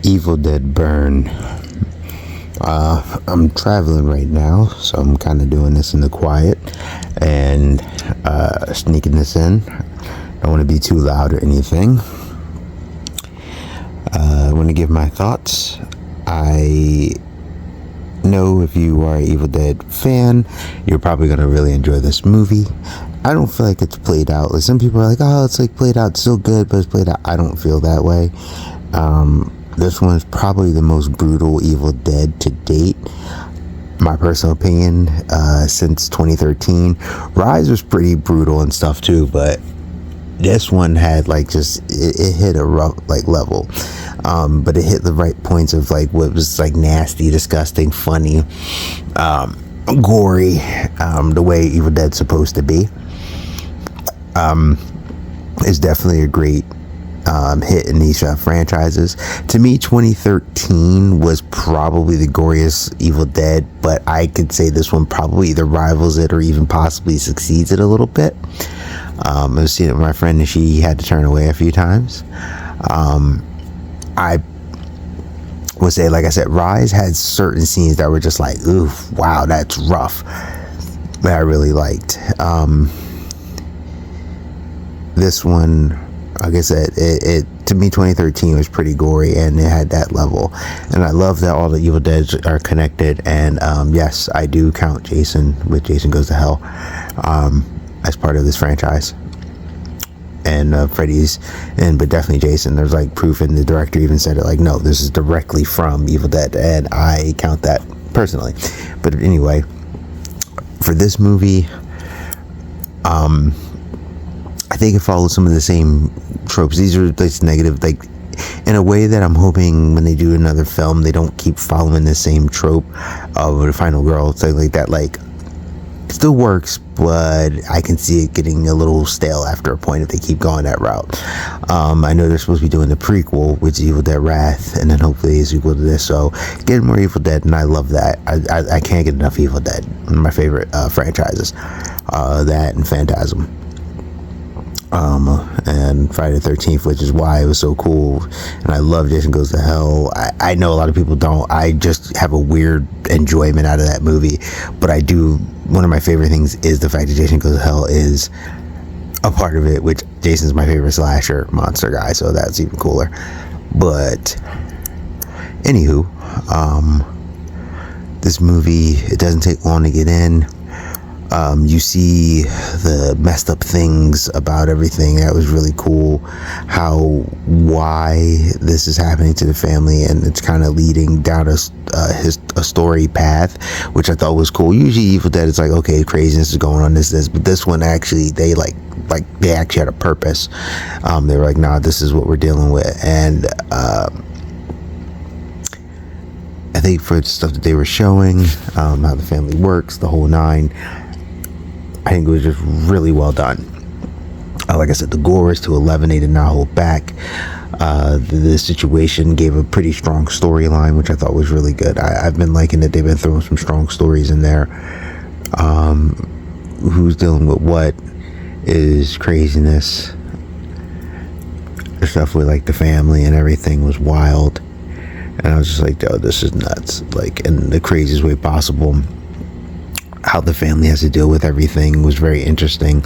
Evil Dead Burn. I'm traveling right now, so I'm kind of doing this in the quiet and sneaking this in. Don't want to be too loud or anything. I want to give my thoughts. I know if you are an Evil Dead fan, you're probably going to really enjoy this movie. I don't feel like it's played out. Like, some people are like, oh, it's like played out, it's still good, but it's played out. I don't feel that way. This one is probably the most brutal Evil Dead to date. My personal opinion, since 2013. Rise was pretty brutal and stuff too, but this one had like just it hit a rough like level, but it hit the right points of like what was like nasty, disgusting, funny, gory, the way Evil Dead's supposed to be. It's definitely a great hit in these franchises. To me, 2013 was probably the goriest Evil Dead, but I could say this one probably either rivals it or even possibly succeeds it a little bit. I was seeing it with my friend and she had to turn away a few times. I would say, like I said, Rise had certain scenes that were just like, ooh, wow, that's rough, that I really liked. This one, like I said, it to me, 2013 was pretty gory and it had that level. And I love that all the Evil Deads are connected. And yes, I do count Jason with Jason Goes to Hell as part of this franchise. And Freddy's, but definitely Jason. There's like proof, and the director even said it, like, no, this is directly from Evil Dead, and I count that personally. But anyway, for this movie, I think it follows some of the same tropes. These are like negative, like in a way that I'm hoping when they do another film, they don't keep following the same trope of the final girl, something like that. Like, it still works, but I can see it getting a little stale after a point if they keep going that route. I know they're supposed to be doing the prequel, which is Evil Dead Wrath, and then hopefully it's equal to this. So getting more Evil Dead, and I love that. I can't get enough Evil Dead. One of my favorite franchises. That and Phantasm. And Friday the 13th, which is why it was so cool. And I love Jason Goes to Hell. I know a lot of people don't. I just have a weird enjoyment out of that movie, but I do. One of my favorite things is the fact that Jason Goes to Hell is a part of it, which Jason's my favorite slasher monster guy, so that's even cooler. But anywho, this movie, it doesn't take long to get in. You see the messed up things about everything. That was really cool. Why this is happening to the family, and it's kind of leading down a story path, which I thought was cool. Usually Evil Dead is like, okay, craziness is going on, this, but this one actually, they like they actually had a purpose. They were like, nah, this is what we're dealing with. And I think for the stuff that they were showing, how the family works, the whole nine, I think it was just really well done. Like I said, the gore is to 11. They did not hold back. The situation gave a pretty strong storyline, which I thought was really good. I've been liking that they've been throwing some strong stories in there. Who's dealing with what is craziness. The stuff with like the family and everything was wild. And I was just like, oh, this is nuts. Like, in the craziest way possible. How the family has to deal with everything was very interesting.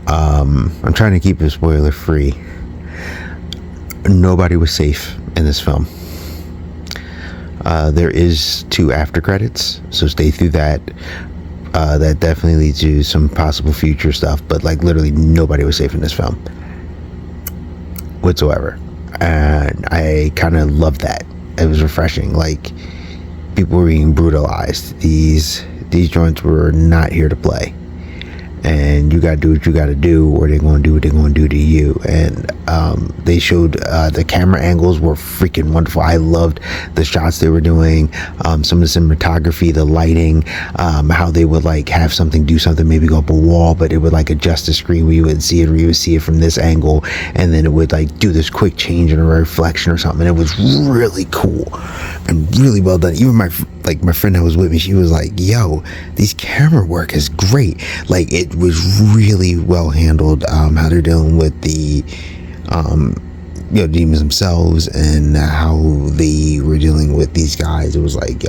I'm trying to keep it spoiler free. Nobody was safe in this film. There is 2 after credits, so stay through that. That definitely leads to some possible future stuff, but like literally nobody was safe in this film whatsoever, and I kind of loved that. It was refreshing. Like, people were being brutalized. These joints were not here to play, and you gotta do what you gotta do, or they're gonna do what they're gonna do to you. And they showed the camera angles were freaking wonderful. I loved the shots they were doing, some of the cinematography, the lighting, how they would like have something do something, maybe go up a wall, but it would like adjust the screen where you would see it, or you would see it from this angle, and then it would like do this quick change in a reflection or something. It was really cool and really well done. Even my friend that was with me, she was like, yo, these camera work is great. Like, it was really well handled. How they're dealing with the demons themselves and how they were dealing with these guys. It was like,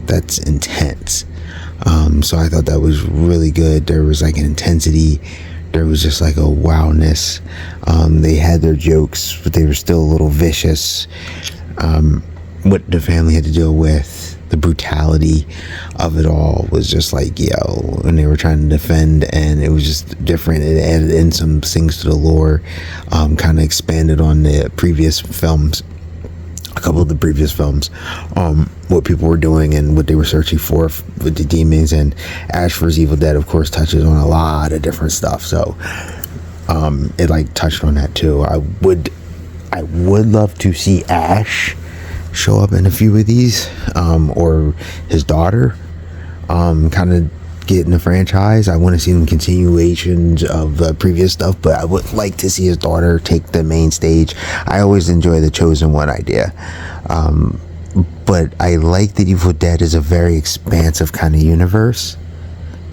that's intense. So I thought that was really good. There was like an intensity. There was just like a wowness. They had their jokes, but they were still a little vicious. What the family had to deal with, the brutality of it all was just like, and they were trying to defend, and it was just different. It added in some things to the lore, kind of expanded on the previous films, a couple of the previous films, what people were doing and what they were searching for with the demons. And Ash vs. Evil Dead, of course, touches on a lot of different stuff. So it like touched on that too. I would love to see Ash show up in a few of these, or his daughter, kind of get in the franchise. I want to see them continuations of the previous stuff, but I would like to see his daughter take the main stage. I always enjoy the Chosen One idea, but I like that Evil Dead is a very expansive kind of universe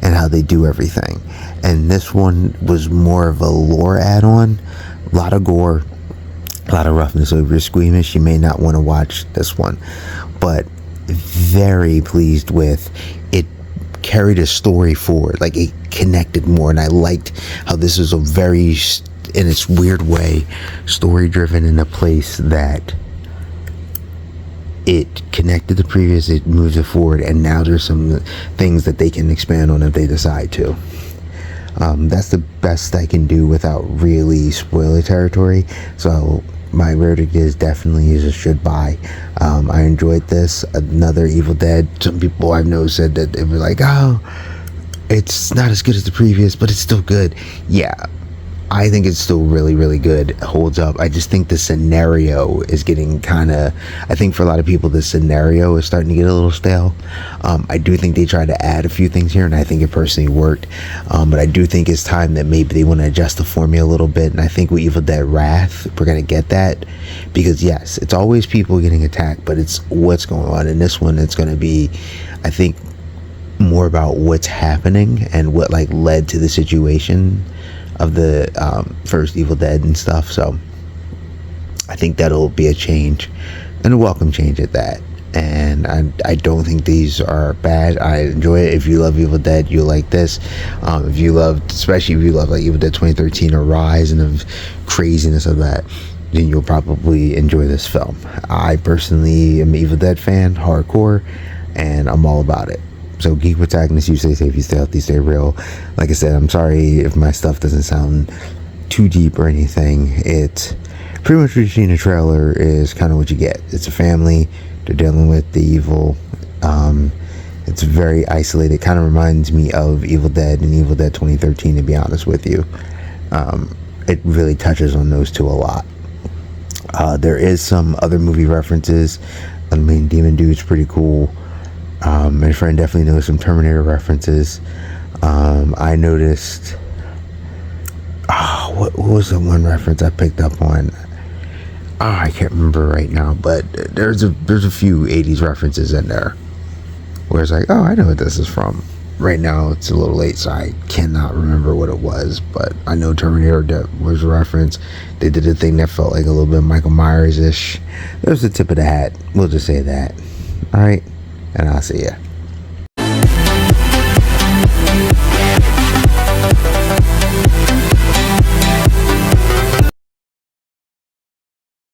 and how they do everything. And this one was more of a lore add-on, a lot of gore, a lot of roughness. So if you're squeamish, you may not want to watch this one, but very pleased with it. Carried a story forward, like it connected more, and I liked how this is a very, in its weird way, story driven, in a place that it connected the previous, it moves it forward, and now there's some things that they can expand on if they decide to. That's the best I can do without really spoiler territory. So my verdict is definitely a should buy. I enjoyed this. Another Evil Dead. Some people I've known said that they were like, oh, it's not as good as the previous, but it's still good. Yeah, I think it's still really, really good. It holds up. I just think the scenario is getting I think for a lot of people, the scenario is starting to get a little stale. I do think they tried to add a few things here, and I think it personally worked. But I do think it's time that maybe they want to adjust the formula a little bit. And I think with Evil Dead Wrath, we're going to get that. Because yes, it's always people getting attacked, but it's what's going on. In this one, it's going to be, I think, more about what's happening and what like led to the situation of the first Evil Dead and stuff. So I think that'll be a change, and a welcome change at that. And I don't think these are bad. I enjoy it. If you love Evil Dead, you'll like this. Especially if you love like Evil Dead 2013 or Rise and the craziness of that, then you'll probably enjoy this film. I personally am an Evil Dead fan, hardcore, and I'm all about it. So Geek Protagonist, you stay safe, you stay healthy, stay real. Like I said, I'm sorry if my stuff doesn't sound too deep or anything. It's pretty much what you see in the trailer is kind of what you get. It's a family, they're dealing with the evil. It's very isolated. It kind of reminds me of Evil Dead and Evil Dead 2013, to be honest with you. It really touches on those two a lot. There is some other movie references. I mean, Demon Dude's pretty cool. My friend definitely knows some Terminator references. I noticed, what was the one reference I picked up on? I can't remember right now, but there's a few 80s references in there where it's like, oh, I know what this is from. Right now it's a little late, so I cannot remember what it was, but I know Terminator was a reference. They did a thing that felt like a little bit Michael Myers-ish. There's the tip of the hat, we'll just say that. All right, and I'll see ya.